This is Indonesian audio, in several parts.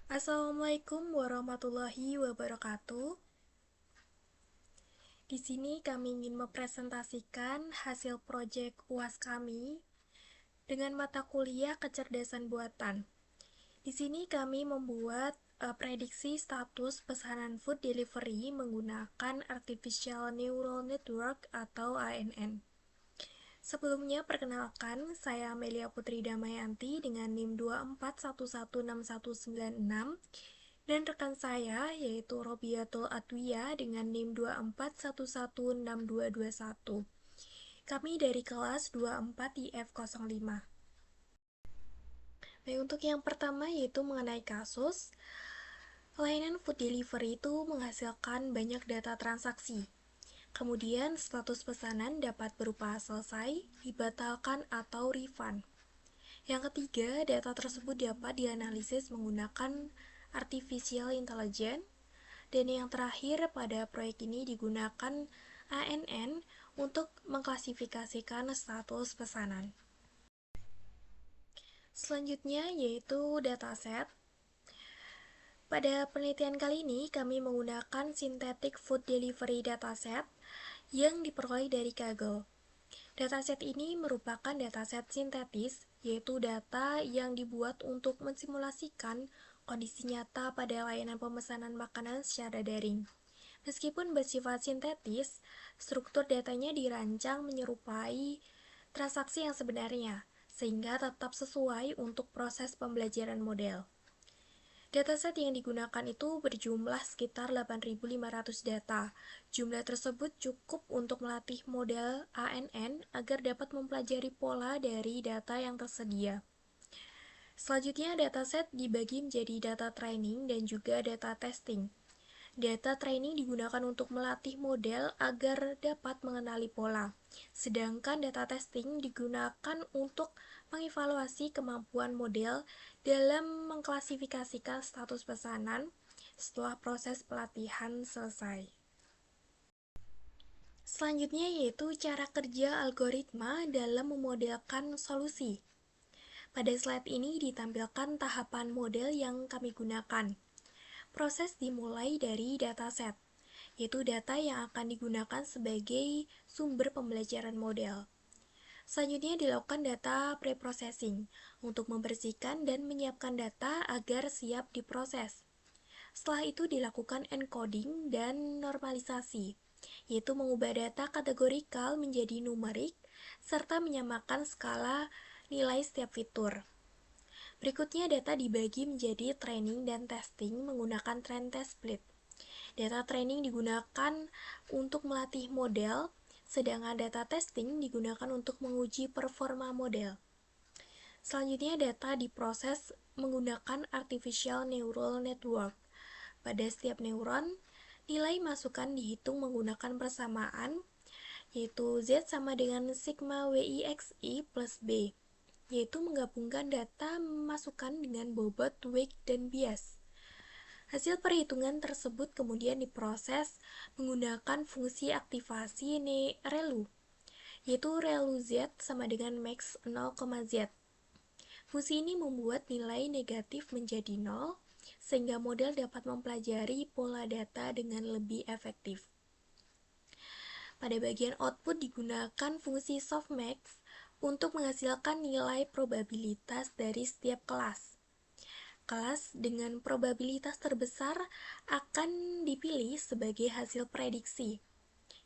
Assalamualaikum warahmatullahi wabarakatuh. Di sini kami ingin mempresentasikan hasil proyek UAS kami dengan mata kuliah kecerdasan buatan. Di sini kami membuat prediksi status pesanan food delivery menggunakan Artificial Neural Network atau ANN. Sebelumnya, perkenalkan, saya Amelia Putri Damayanti dengan NIM 241169196 dan rekan saya yaitu Robiatul Adwiya dengan NIM 241162221. Kami dari kelas 24 IF05. Baik, untuk yang pertama yaitu mengenai kasus layanan food delivery itu menghasilkan banyak data transaksi. Kemudian, status pesanan dapat berupa selesai, dibatalkan, atau refund. Yang ketiga, data tersebut dapat dianalisis menggunakan artificial intelligence. Dan yang terakhir, pada proyek ini digunakan ANN untuk mengklasifikasikan status pesanan. Selanjutnya yaitu dataset. Pada penelitian kali ini, kami menggunakan Synthetic Food Delivery Dataset yang diperoleh dari Kaggle. Dataset ini merupakan dataset sintetis, yaitu data yang dibuat untuk mensimulasikan kondisi nyata pada layanan pemesanan makanan secara daring. Meskipun bersifat sintetis, struktur datanya dirancang menyerupai transaksi yang sebenarnya, sehingga tetap sesuai untuk proses pembelajaran model. Dataset yang digunakan itu berjumlah sekitar 8.500 data. Jumlah tersebut cukup untuk melatih model ANN agar dapat mempelajari pola dari data yang tersedia. Selanjutnya, dataset dibagi menjadi data training dan juga data testing. Data training digunakan untuk melatih model agar dapat mengenali pola, sedangkan data testing digunakan untuk mengevaluasi kemampuan model dalam mengklasifikasikan status pesanan setelah proses pelatihan selesai. Selanjutnya yaitu cara kerja algoritma dalam memodelkan solusi. Pada slide ini ditampilkan tahapan model yang kami gunakan. Proses dimulai dari dataset, yaitu data yang akan digunakan sebagai sumber pembelajaran model. Selanjutnya dilakukan data preprocessing untuk membersihkan dan menyiapkan data agar siap diproses. Setelah itu dilakukan encoding dan normalisasi, yaitu mengubah data kategorikal menjadi numerik serta menyamakan skala nilai setiap fitur. Berikutnya data dibagi menjadi training dan testing menggunakan trend test split. Data training digunakan untuk melatih model, sedangkan data testing digunakan untuk menguji performa model. Selanjutnya data diproses menggunakan artificial neural network. Pada setiap neuron, nilai masukan dihitung menggunakan persamaan, yaitu Z sama dengan sigma WIXI plus B, yaitu menggabungkan data masukan dengan bobot, weight, dan bias. Hasil perhitungan tersebut kemudian diproses menggunakan fungsi aktivasi ReLU, yaitu ReLU Z sama dengan max 0,Z. Fungsi ini membuat nilai negatif menjadi 0, sehingga model dapat mempelajari pola data dengan lebih efektif. Pada bagian output digunakan fungsi softmax untuk menghasilkan nilai probabilitas dari setiap kelas. Kelas dengan probabilitas terbesar akan dipilih sebagai hasil prediksi,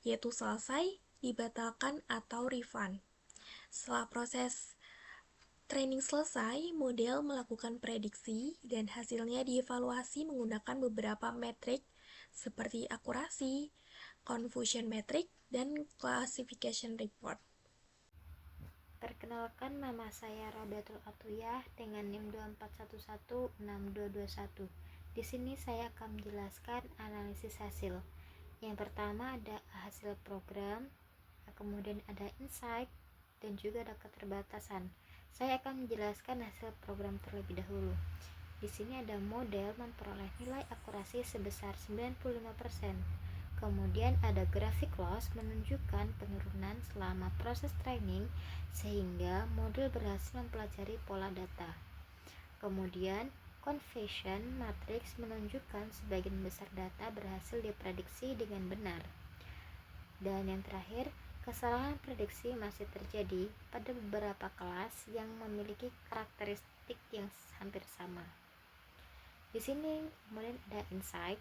yaitu selesai, dibatalkan, atau refund. Setelah proses training selesai, model melakukan prediksi dan hasilnya dievaluasi menggunakan beberapa metrik seperti akurasi, confusion metric, dan classification report. Perkenalkan, nama saya Robiatul Atuyah dengan NIM 241162221. Di sini saya akan menjelaskan analisis hasil. Yang pertama ada hasil program, kemudian ada insight, dan juga ada keterbatasan. Saya akan menjelaskan hasil program terlebih dahulu. Di sini ada model memperoleh nilai akurasi sebesar 95%. Kemudian ada grafik loss menunjukkan penurunan selama proses training sehingga model berhasil mempelajari pola data. Kemudian Confession matrix menunjukkan sebagian besar data berhasil diprediksi dengan benar. Dan yang terakhir, kesalahan prediksi masih terjadi pada beberapa kelas yang memiliki karakteristik yang hampir sama. Di sini kemudian ada insight.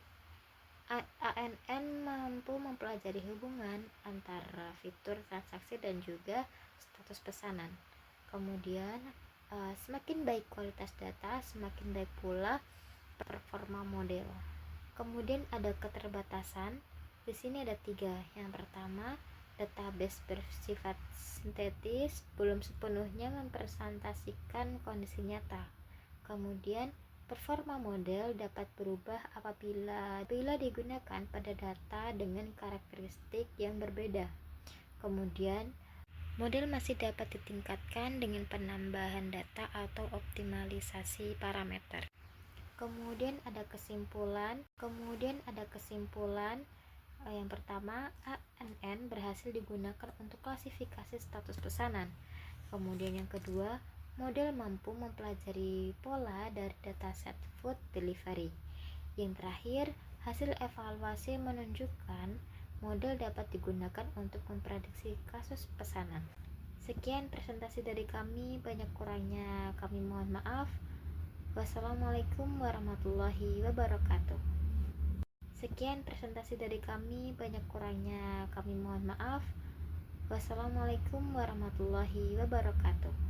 ANN mampu mempelajari hubungan antara fitur transaksi dan juga status pesanan. Kemudian semakin baik kualitas data, semakin baik pula performa model. Kemudian ada keterbatasan. Di sini ada 3. Yang pertama, database bersifat sintetis, belum sepenuhnya mempresentasikan kondisi nyata. Kemudian performa model dapat berubah apabila digunakan pada data dengan karakteristik yang berbeda. Kemudian model masih dapat ditingkatkan dengan penambahan data atau optimalisasi parameter. Kemudian ada kesimpulan. Yang pertama, ANN berhasil digunakan untuk klasifikasi status pesanan. Kemudian yang kedua, model mampu mempelajari pola dari dataset food delivery. Yang terakhir, hasil evaluasi menunjukkan model dapat digunakan untuk memprediksi kasus pesanan. Sekian presentasi dari kami, banyak kurangnya kami mohon maaf. Wassalamualaikum warahmatullahi wabarakatuh. Wassalamualaikum warahmatullahi wabarakatuh.